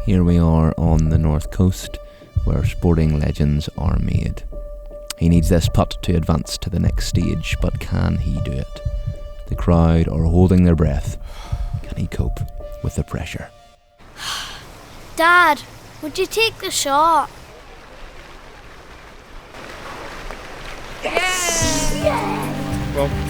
Here we are on the north coast, where sporting legends are made. He needs this putt to advance to the next stage, but can he do it? The crowd are holding their breath. Can he cope with the pressure? Dad, would you take the shot? Yes! Yeah! Well,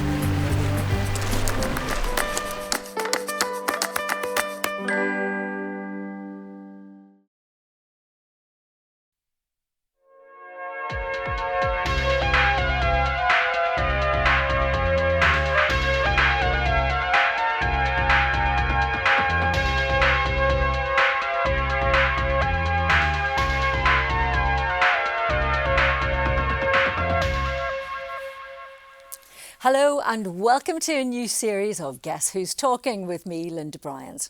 Hello and welcome to a new series of Guess Who's Talking with me, Lynda Bryans.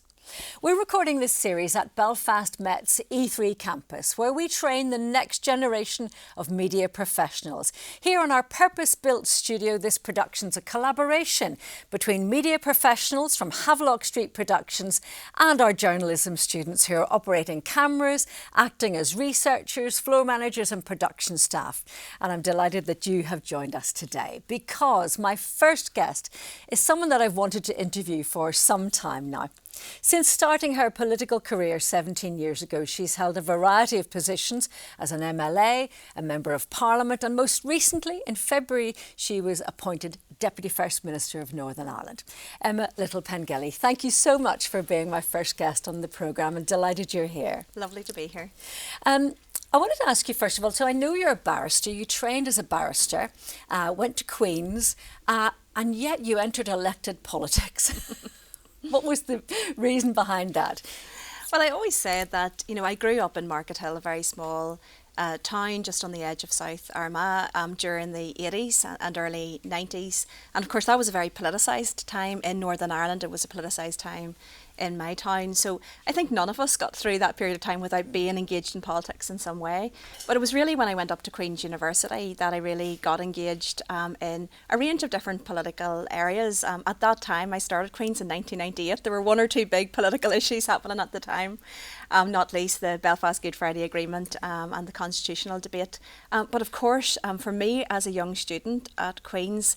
We're recording this series at Belfast Met's E3 campus, where we train the next generation of media professionals. Here in our purpose-built studio, this production's a collaboration between media professionals from Havelock Street Productions and our journalism students who are operating cameras, acting as researchers, floor managers and production staff. And I'm delighted that you have joined us today because my first guest is someone that I've wanted to interview for some time now. Since starting her political career 17 years ago, she's held a variety of positions as an MLA, a Member of Parliament, and most recently, in February, she was appointed Deputy First Minister of Northern Ireland. Emma Little Pengelly, thank you so much for being my first guest on the programme and delighted you're here. Lovely to be here. I wanted to ask you first of all, so I know you're a barrister, you trained as a barrister, went to Queen's, and yet you entered elected politics. What was the reason behind that? Well, I always said that, I grew up in Market Hill, a very small town just on the edge of South Armagh during the 80s and early 90s. And of course, that was a very politicised time in Northern Ireland. It was a politicised time in my town. So I think none of us got through that period of time without being engaged in politics in some way. But it was really when I went up to Queen's University that I really got engaged in a range of different political areas. At that time, I started Queen's in 1998. There were one or two big political issues happening at the time, not least the Belfast Good Friday Agreement and the constitutional debate. But of course, for me as a young student at Queen's,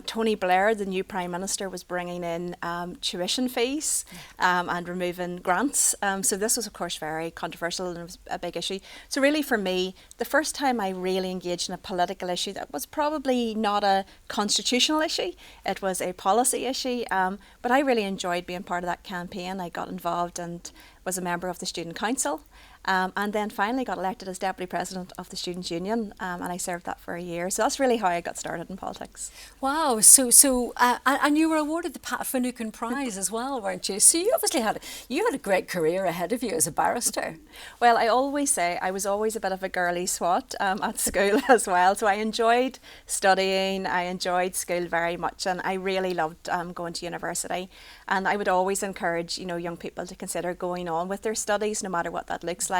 Tony Blair, the new Prime Minister, was bringing in tuition fees and removing grants. So this was, of course, very controversial and it was a big issue. So really for me, the first time I really engaged in a political issue that was probably not a constitutional issue, it was a policy issue, but I really enjoyed being part of that campaign. I got involved and was a member of the Student Council. And then finally got elected as Deputy President of the Students' Union, and I served that for a year. So that's really how I got started in politics. Wow, and you were awarded the Pat Finucane Prize as well, weren't you? So you obviously had a great career ahead of you as a barrister. Well, I always say I was always a bit of a girly swat at school as well. So I enjoyed studying, I enjoyed school very much, and I really loved going to university. And I would always encourage, young people to consider going on with their studies, no matter what that looks like,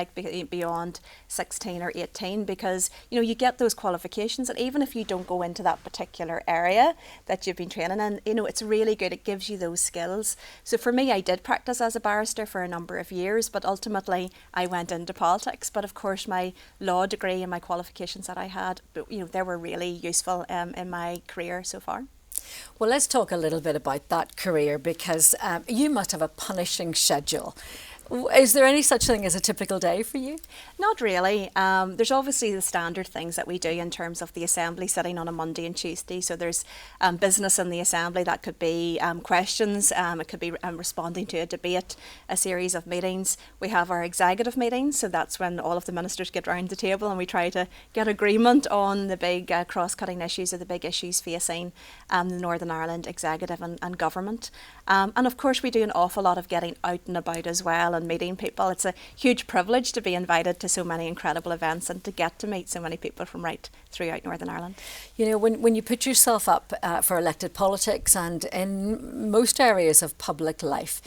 beyond 16 or 18, because you get those qualifications, and even if you don't go into that particular area that you've been training in, it's really good. It gives you those skills. So for me, I did practice as a barrister for a number of years, but ultimately I went into politics. But of course, my law degree and my qualifications that I had, they were really useful in my career so far. Well, let's talk a little bit about that career, because you must have a punishing schedule. Is there any such thing as a typical day for you? Not really. There's obviously the standard things that we do in terms of the Assembly sitting on a Monday and Tuesday. So there's business in the Assembly. That could be questions, it could be responding to a debate, a series of meetings. We have our executive meetings, so that's when all of the ministers get round the table and we try to get agreement on the big cross-cutting issues or the big issues facing the Northern Ireland executive and government. And of course we do an awful lot of getting out and about as well and meeting people. It's a huge privilege to be invited to so many incredible events and to get to meet so many people from right throughout Northern Ireland. When you put yourself up for elected politics and in most areas of public life,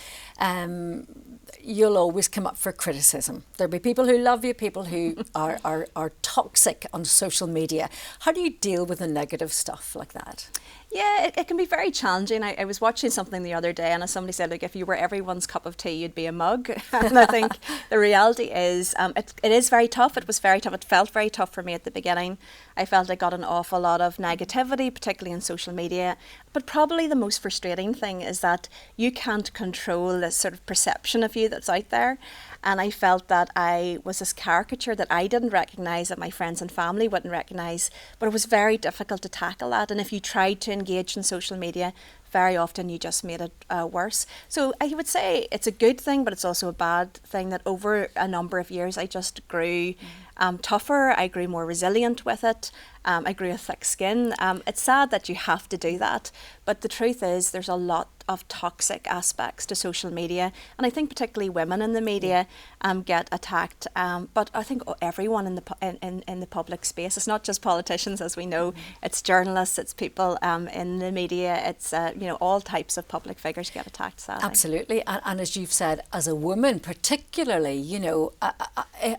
you'll always come up for criticism. There'll be people who love you, people who are toxic on social media. How do you deal with the negative stuff like that? Yeah, it can be very challenging. I was watching something the other day, and as somebody said, like, if you were everyone's cup of tea, you'd be a mug. And I think the reality is, it is very tough. It was very tough. It felt very tough for me at the beginning. I felt I got an awful lot of negativity, particularly on social media. But probably the most frustrating thing is that you can't control this sort of perception of you that's out there. And I felt that I was this caricature that I didn't recognise, that my friends and family wouldn't recognise. But it was very difficult to tackle that. And if you tried to engage in social media, very often you just made it worse. So I would say it's a good thing, but it's also a bad thing that over a number of years I just grew tougher, I grew more resilient with it, I grew a thick skin. It's sad that you have to do that, but the truth is there's a lot of toxic aspects to social media, and I think particularly women in the media get attacked, but I think everyone in the public space. It's not just politicians, as we know. It's journalists, it's people in the media, it's all types of public figures get attacked, sadly. Absolutely, and as you've said, as a woman particularly,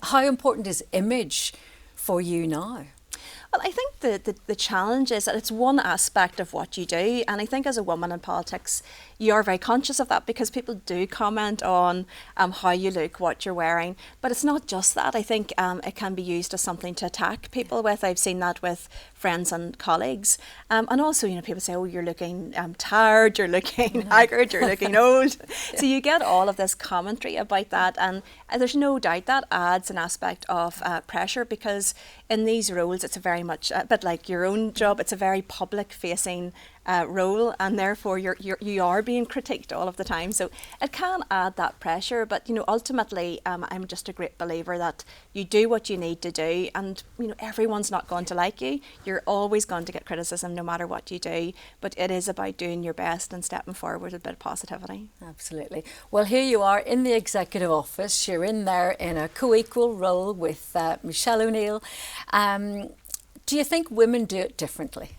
how important is image for you now? Well, I think the challenge is that it's one aspect of what you do, and I think as a woman in politics you are very conscious of that because people do comment on how you look, what you're wearing, but it's not just that. I think it can be used as something to attack people with. I've seen that with friends and colleagues, and also people say, oh, you're looking tired, you're looking haggard, you're looking old. So you get all of this commentary about that, and there's no doubt that adds an aspect of pressure, because in these roles it's a very much a bit like your own job. It's a very public facing role, and therefore you are being critiqued all of the time, so it can add that pressure. But ultimately I'm just a great believer that you do what you need to do, and everyone's not going to like you. You're always going to get criticism no matter what you do, but it is about doing your best and stepping forward with a bit of positivity. Absolutely. Well, here you are in the executive office. You're in there in a co-equal role with Michelle O'Neill. Do you think women do it differently?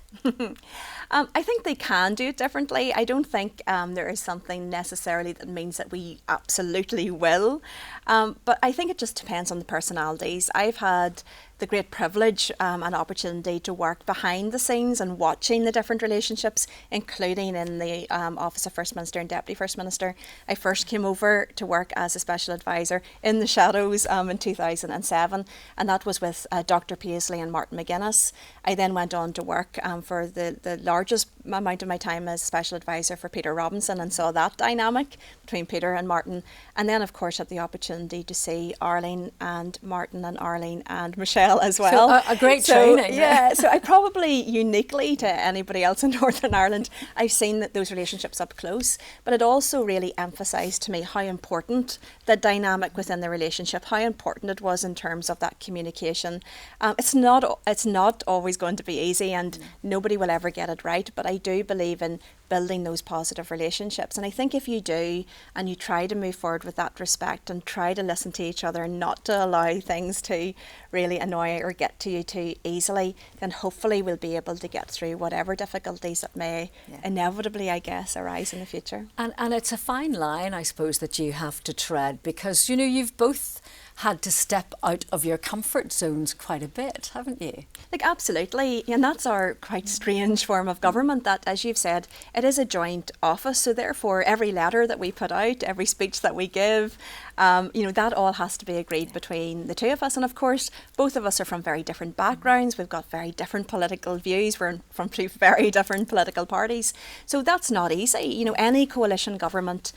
I think they can do it differently. I don't think there is something necessarily that means that we absolutely will. But I think it just depends on the personalities. I've had the great privilege and opportunity to work behind the scenes and watching the different relationships, including in the Office of First Minister and Deputy First Minister. I first came over to work as a special advisor in the shadows in 2007, and that was with Dr. Paisley and Martin McGuinness. I then went on to work for the largest amount of my time as special advisor for Peter Robinson, and saw that dynamic between Peter and Martin. And then, of course, had the opportunity to see Arlene and Martin and Arlene and Michelle as well. So a great training. Yeah, so I probably uniquely to anybody else in Northern Ireland, I've seen those relationships up close, but it also really emphasised to me how important the dynamic within the relationship, how important it was in terms of that communication. It's not always going to be easy, and nobody will ever get it right, but I do believe in building those positive relationships. And I think if you do, and you try to move forward with that respect and try to listen to each other and not to allow things to really annoy or get to you too easily, then hopefully we'll be able to get through whatever difficulties that may inevitably, I guess, arise in the future. And it's a fine line, I suppose, that you have to tread, because you've both had to step out of your comfort zones quite a bit, haven't you? Like, absolutely, and that's our quite strange form of government, that, as you've said, it is a joint office, so therefore every letter that we put out, every speech that we give, that all has to be agreed between the two of us. And of course, both of us are from very different backgrounds, we've got very different political views, we're from two very different political parties, so that's not easy. Any coalition government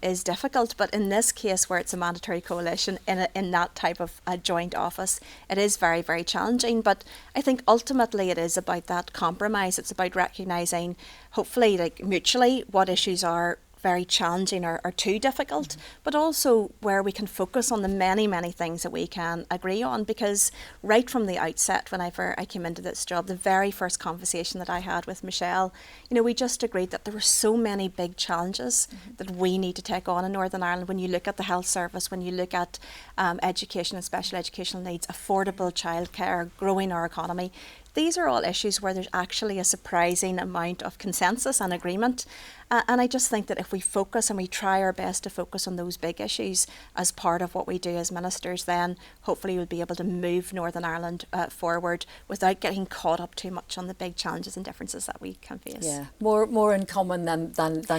is difficult, but in this case, where it's a mandatory coalition in that type of a joint office, it is very, very challenging. But I think ultimately it is about that compromise. It's about recognising, hopefully, like, mutually, what issues are very challenging or too difficult, but also where we can focus on the many, many things that we can agree on. Because right from the outset, whenever I came into this job, the very first conversation that I had with Michelle, we just agreed that there were so many big challenges that we need to take on in Northern Ireland. When you look at the health service, when you look at education and special educational needs, affordable childcare, growing our economy, these are all issues where there's actually a surprising amount of consensus and agreement. And I just think that if we focus and we try our best to focus on those big issues as part of what we do as ministers, then hopefully we'll be able to move Northern Ireland forward without getting caught up too much on the big challenges and differences that we can face. Yeah, more in common than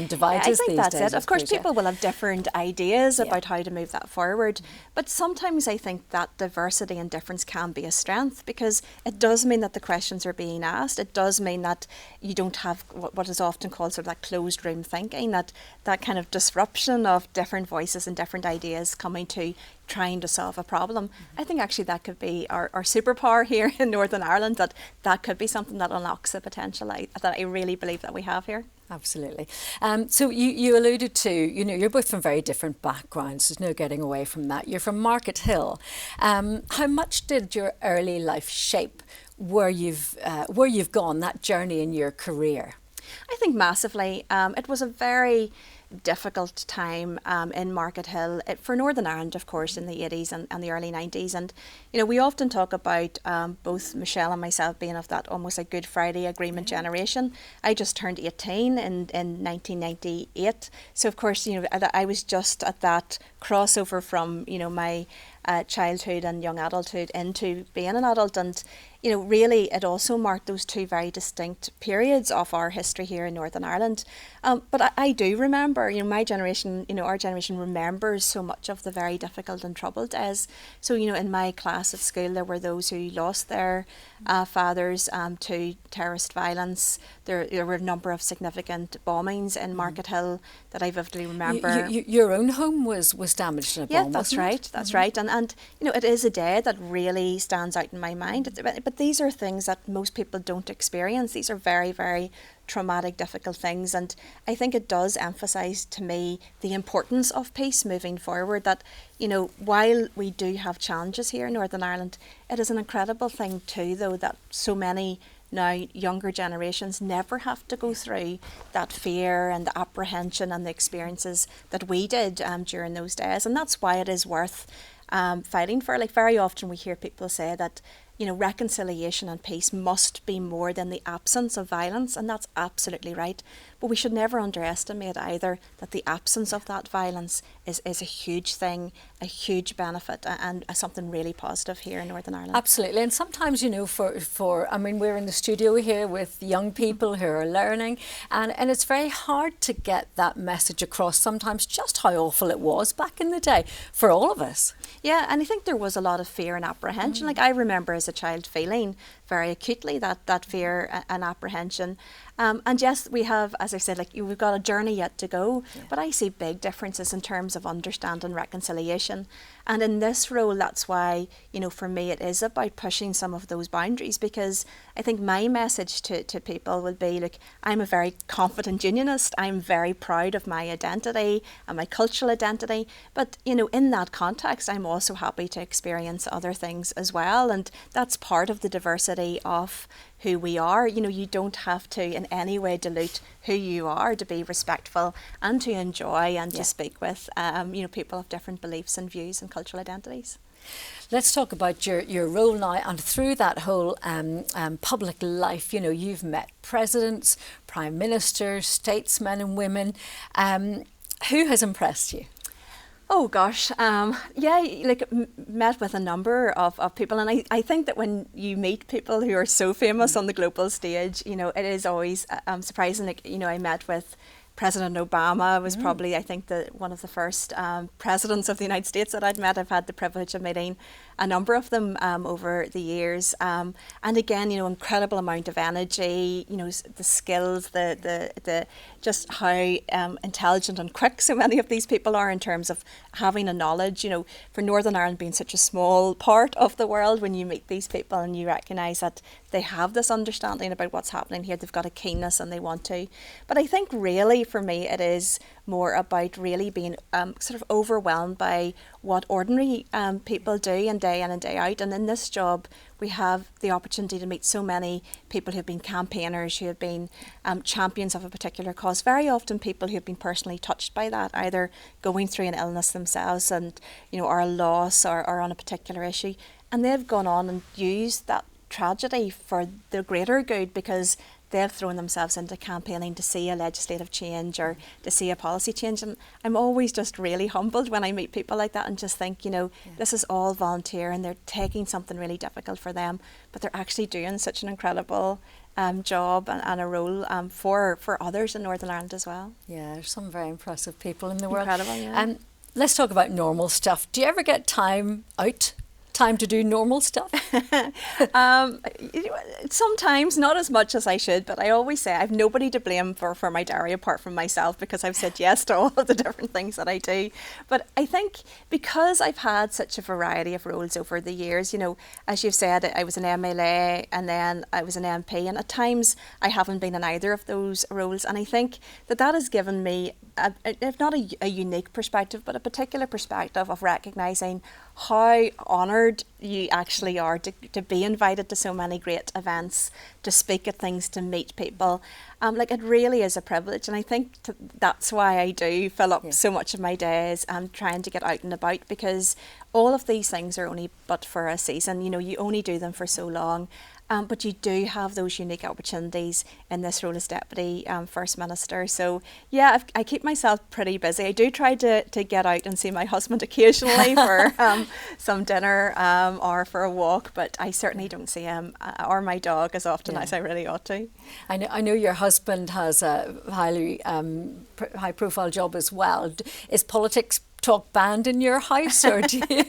divided I think these that's days. it. Of course, people will have different ideas Yeah. about how to move that forward. But sometimes I think that diversity and difference can be a strength, because it does mean that the questions are being asked. It does mean that you don't have what is often called sort of that closed room thinking, that kind of disruption of different voices and different ideas coming to trying to solve a problem. I think actually that could be our superpower here in Northern Ireland, that could be something that unlocks the potential that I really believe that we have here. Absolutely. So you alluded to, you're both from very different backgrounds. There's no getting away from that. You're from Market Hill. How much did your early life shape where you've gone, that journey in your career? I think massively. It was a very difficult time in Market Hill for Northern Ireland, of course, in the 80s and the early 90s. And, we often talk about both Michelle and myself being of that almost a Good Friday Agreement generation. I just turned 18 in 1998. So, of course, I was just at that crossover from, my childhood and young adulthood into being an adult. And really it also marked those two very distinct periods of our history here in Northern Ireland. But I do remember, my generation, our generation remembers so much of the very difficult and troubled days. So, in my class at school, there were those who lost their fathers to terrorist violence. There were a number of significant bombings in Market Hill that I vividly remember. Your own home was damaged in a bomb, Yeah, that's wasn't right. it? That's right. And it is a day that really stands out in my mind. But these are things that most people don't experience. These are very, very traumatic, difficult things. And I think it does emphasise to me the importance of peace moving forward, that, while we do have challenges here in Northern Ireland, it is an incredible thing too, though, that so many now younger generations never have to go through that fear and the apprehension and the experiences that we did during those days. And that's why it is worth fighting for. Like, very often we hear people say that reconciliation and peace must be more than the absence of violence, and that's absolutely right. But we should never underestimate either that the absence of that violence is a huge thing, a huge benefit, and something really positive here in Northern Ireland. Absolutely. And sometimes, we're in the studio here with young people who are learning, and it's very hard to get that message across sometimes, just how awful it was back in the day for all of us. Yeah, and I think there was a lot of fear and apprehension. Like, I remember as a child feeling very acutely that fear and apprehension. And yes, we have, as I said, we've got a journey yet to go, but I see big differences in terms of understanding reconciliation. And in this role, that's why, for me, it is about pushing some of those boundaries, because I think my message to people would be, look, I'm a very confident unionist. I'm very proud of my identity and my cultural identity. But, in that context, I'm also happy to experience other things as well. And that's part of the diversity of who we are. You don't have to in any way dilute who you are to be respectful and to enjoy and to speak with people of different beliefs and views and cultural identities. Let's talk about your role now, and through that whole public life, you've met presidents, prime ministers, statesmen and women. Who has impressed you? Oh gosh, met with a number of people, and I think that when you meet people who are so famous on the global stage, it is always surprising. I met with President Obama. Was probably, I think, one of the first presidents of the United States that I'd met. I've had the privilege of meeting a number of them over the years, and again, incredible amount of energy, the skills, the just how intelligent and quick so many of these people are in terms of having a knowledge. For Northern Ireland being such a small part of the world, when you meet these people and you recognise that they have this understanding about what's happening here, they've got a keenness and they want to. But I think really for me it is more about really being sort of overwhelmed by what ordinary people do and day in and day out. And in this job, we have the opportunity to meet so many people who have been campaigners, who have been champions of a particular cause. Very often people who have been personally touched by that, either going through an illness themselves and, or a loss or on a particular issue. And they've gone on and used that tragedy for the greater good, because they've thrown themselves into campaigning to see a legislative change or to see a policy change. And I'm always just really humbled when I meet people like that and just think, this is all volunteer and they're taking something really difficult for them, but they're actually doing such an incredible job and a role for others in Northern Ireland as well. Yeah, there's some very impressive people in the world. Incredible, yeah. Let's talk about normal stuff. Do you ever get time to do normal stuff? Sometimes, not as much as I should, but I always say I've nobody to blame for my diary apart from myself, because I've said yes to all of the different things that I do. But I think because I've had such a variety of roles over the years, as you've said, I was an MLA and then I was an MP, and at times I haven't been in either of those roles, and I think that has given me, if not a unique perspective, but a particular perspective of recognising how honoured you actually are to be invited to so many great events, to speak at things, to meet people. It really is a privilege, and I think that's why I do fill up so much of my days trying to get out and about, because all of these things are only but for a season. You only do them for so long. But you do have those unique opportunities in this role as Deputy First Minister. So, yeah, I keep myself pretty busy. I do try to get out and see my husband occasionally for some dinner or for a walk, but I certainly don't see him or my dog as often as I really ought to. I know your husband has a highly high-profile job as well. Is politics talk banned in your house, or do you?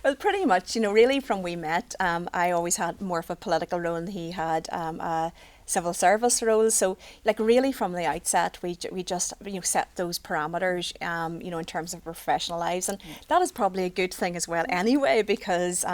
Well, pretty much. Really from we met, I always had more of a political role and he had a civil service role. So, really from the outset, we just set those parameters, in terms of professional lives, and that is probably a good thing as well. Anyway, because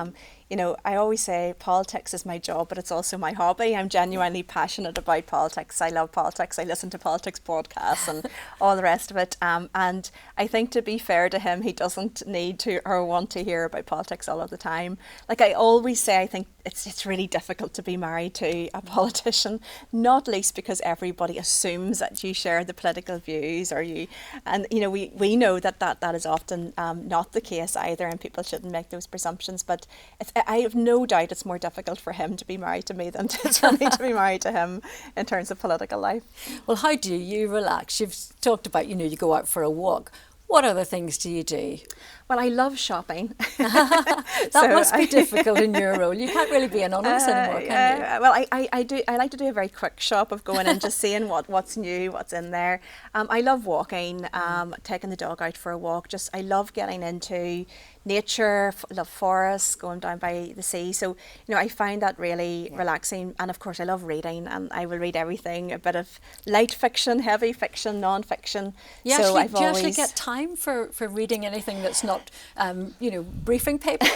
I always say politics is my job, but it's also my hobby. I'm genuinely passionate about politics. I love politics. I listen to politics podcasts and all the rest of it. And I think, to be fair to him, he doesn't need to or want to hear about politics all of the time. I always say, I think it's really difficult to be married to a politician, not least because everybody assumes that you share the political views we know that is often not the case either, and people shouldn't make those presumptions. But I have no doubt it's more difficult for him to be married to me than it is for me to be married to him in terms of political life. Well, how do you relax? You've talked about, you go out for a walk. What other things do you do? Well, I love shopping. That must be difficult in your role. You can't really be anonymous anymore, can you? Well, I like to do a very quick shop of going in, just seeing what's new, what's in there. I love walking, taking the dog out for a walk. I love getting into nature, love forests, going down by the sea. So, I find that really relaxing. And of course, I love reading, and I will read everything, a bit of light fiction, heavy fiction, non-fiction. Do you actually get time for reading anything that's not, briefing papers?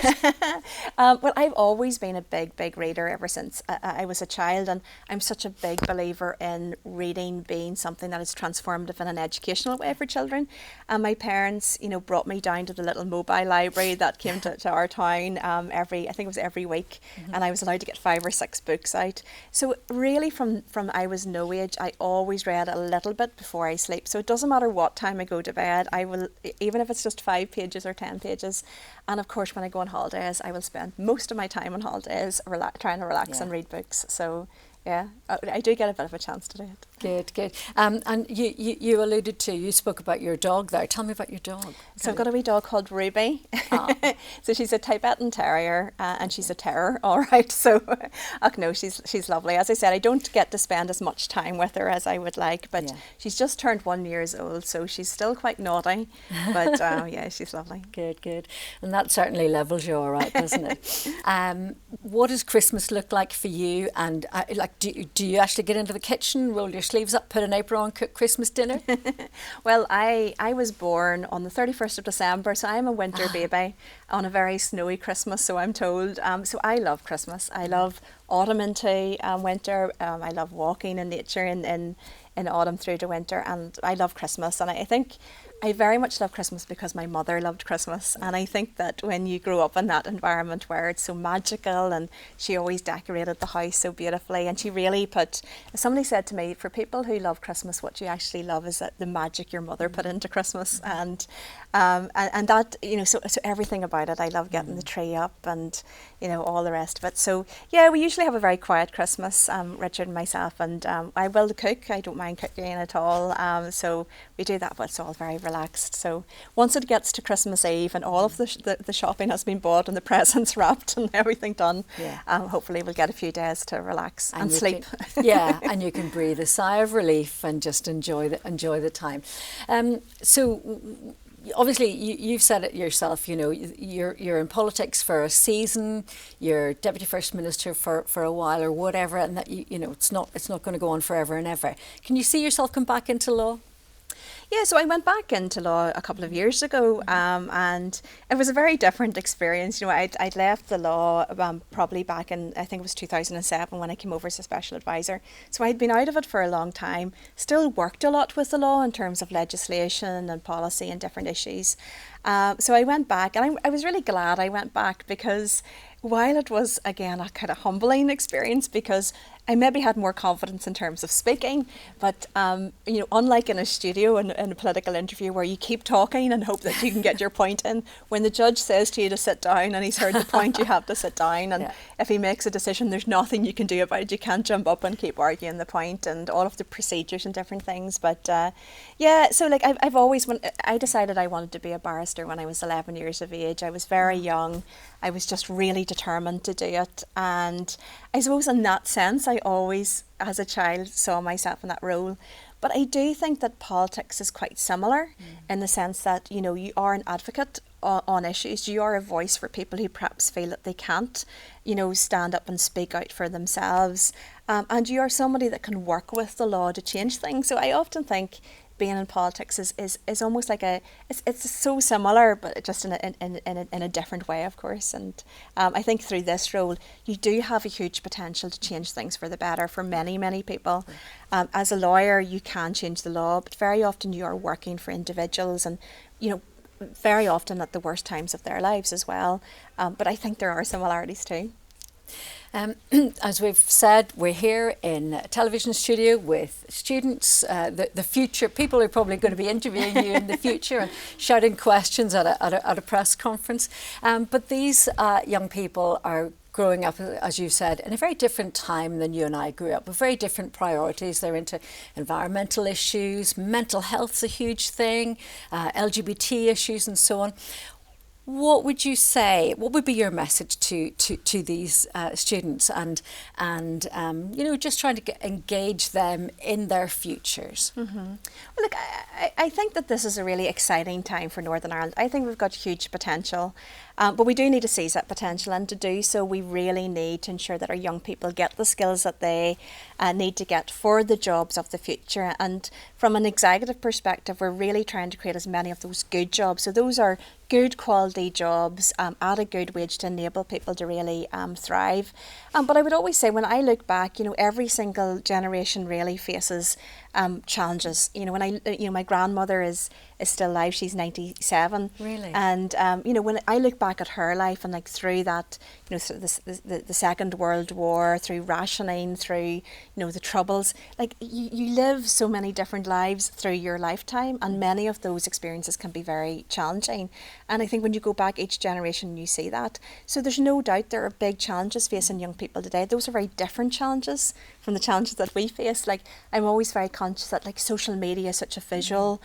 Well, I've always been a big reader ever since I was a child, and I'm such a big believer in reading being something that is transformative in an educational way for children. And my parents, brought me down to the little mobile library that came to our town every week, and I was allowed to get 5 or 6 books out. So really from I was no age, I always read a little bit before I sleep. So it doesn't matter what time I go to bed, I will, even if it's just 5 pages or 10 pages. And of course, when I go on holidays, I will spend most of my time on holidays trying to relax and read books. So yeah, I do get a bit of a chance to do it. Good. And you alluded to, you spoke about your dog there. Tell me about your dog. So I've got a wee dog called Ruby. So she's a Tibetan Terrier, and she's a terror, all right. So, no, she's lovely. As I said, I don't get to spend as much time with her as I would like, but she's just turned 1 year old, so she's still quite naughty. But she's lovely. Good. And that certainly levels you all right, doesn't it? What does Christmas look like for you? And do you actually get into the kitchen, roll your sleeves up, put an apron on, cook Christmas dinner? Well, I was born on the 31st of December, so I'm a winter baby on a very snowy Christmas, so I'm told. So I love Christmas. I love autumn into winter. I love walking in nature in autumn through to winter, and I love Christmas. And I think I very much love Christmas because my mother loved Christmas, and I think that when you grow up in that environment where it's so magical, and she always decorated the house so beautifully, and she really somebody said to me, for people who love Christmas, what you actually love is that the magic your mother put into Christmas, and And that, so everything about it, I love getting the tree up and, all the rest of it. So yeah, we usually have a very quiet Christmas, Richard and myself, and I will cook. I don't mind cooking at all. So we do that, but it's all very relaxed. So once it gets to Christmas Eve and all of the shopping has been bought and the presents wrapped and everything done, hopefully we'll get a few days to relax and sleep. And you can breathe a sigh of relief and just enjoy the time. So obviously you've said it yourself, you're in politics for a season, you're Deputy First Minister for a while or whatever, and that it's not going to go on forever and ever. Can you see yourself come back into law? Yeah, so I went back into law a couple of years ago, and it was a very different experience. I'd left the law probably back in, I think it was 2007 when I came over as a special advisor. So I'd been out of it for a long time, still worked a lot with the law in terms of legislation and policy and different issues. So I went back, and I was really glad I went back, because while it was, again, a kind of humbling experience, because I maybe had more confidence in terms of speaking, but unlike in a studio and in a political interview where you keep talking and hope that you can get your point in, when the judge says to you to sit down and he's heard the point, you have to sit down, and if he makes a decision, there's nothing you can do about it. You can't jump up and keep arguing the point and all of the procedures and different things. But so I've always, when I decided I wanted to be a barrister when I was 11 years of age, I was very young. I was just really determined to do it, and I suppose in that sense I always, as a child, saw myself in that role. But I do think that politics is quite similar in the sense that, you are an advocate on issues. You are a voice for people who perhaps feel that they can't, stand up and speak out for themselves. And you are somebody that can work with the law to change things. So I often think being in politics is almost like it's so similar, but just in a different way, of course. And I think through this role, you do have a huge potential to change things for the better for many, many people. As a lawyer, you can change the law, but very often you are working for individuals, and very often at the worst times of their lives as well. But I think there are similarities too. As we've said, we're here in a television studio with students, the future people who are probably going to be interviewing you in the future and shouting questions at a press conference. But these young people are growing up, as you said, in a very different time than you and I grew up, with very different priorities. They're into environmental issues, mental health's a huge thing, LGBT issues and so on. What would you say? What would be your message to these students and just trying to engage them in their futures? Mm-hmm. Well, look, I think that this is a really exciting time for Northern Ireland. I think we've got huge potential. But we do need to seize that potential, and to do so we really need to ensure that our young people get the skills that they need to get for the jobs of the future. And from an executive perspective, we're really trying to create as many of those good jobs. So those are good quality jobs at a good wage to enable people to really thrive. But I would always say, when I look back, every single generation really faces challenges. When my grandmother is still alive, she's 97. Really? And when I look back at her life and through that, the Second World War, through rationing, through the Troubles, you live so many different lives through your lifetime, and many of those experiences can be very challenging. And I think when you go back each generation, you see that. So there's no doubt there are big challenges facing young people today. Those are very different challenges from the challenges that we face. I'm always very conscious that social media is such a visual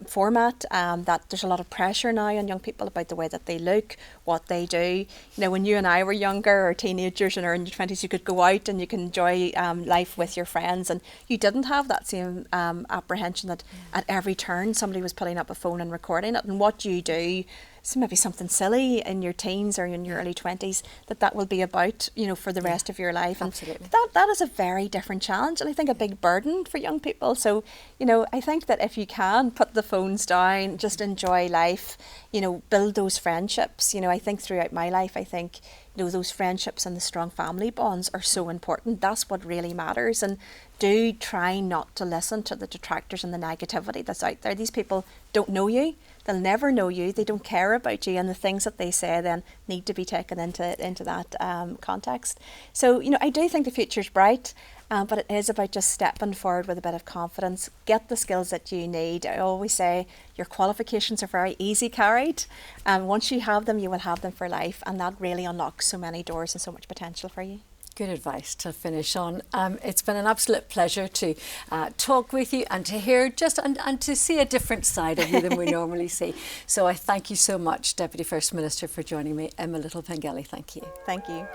format, that there's a lot of pressure now on young people about the way that they look, what they do. When you and I were younger, or teenagers and in your 20s, you could go out and you can enjoy life with your friends, and you didn't have that same apprehension that at every turn somebody was putting up a phone and recording it, and what you do, so maybe something silly in your teens or in your early 20s, that will be about, for the rest of your life. Absolutely. And that is a very different challenge, and I think a big burden for young people. So, I think that if you can put the phones down, just enjoy life, build those friendships. I think throughout my life, those friendships and the strong family bonds are so important. That's what really matters. And do try not to listen to the detractors and the negativity that's out there. These people don't know you. They'll never know you. They don't care about you, and the things that they say then need to be taken into that context. So, I do think the future's bright. but it is about just stepping forward with a bit of confidence, get the skills that you need. I always say your qualifications are very easy carried, and once you have them, you will have them for life, and that really unlocks so many doors and so much potential for you. Good advice to finish on. It's been an absolute pleasure to talk with you and to hear and to see a different side of you than we normally see. So I thank you so much, Deputy First Minister, for joining me. Emma Little Pengelly, thank you. Thank you.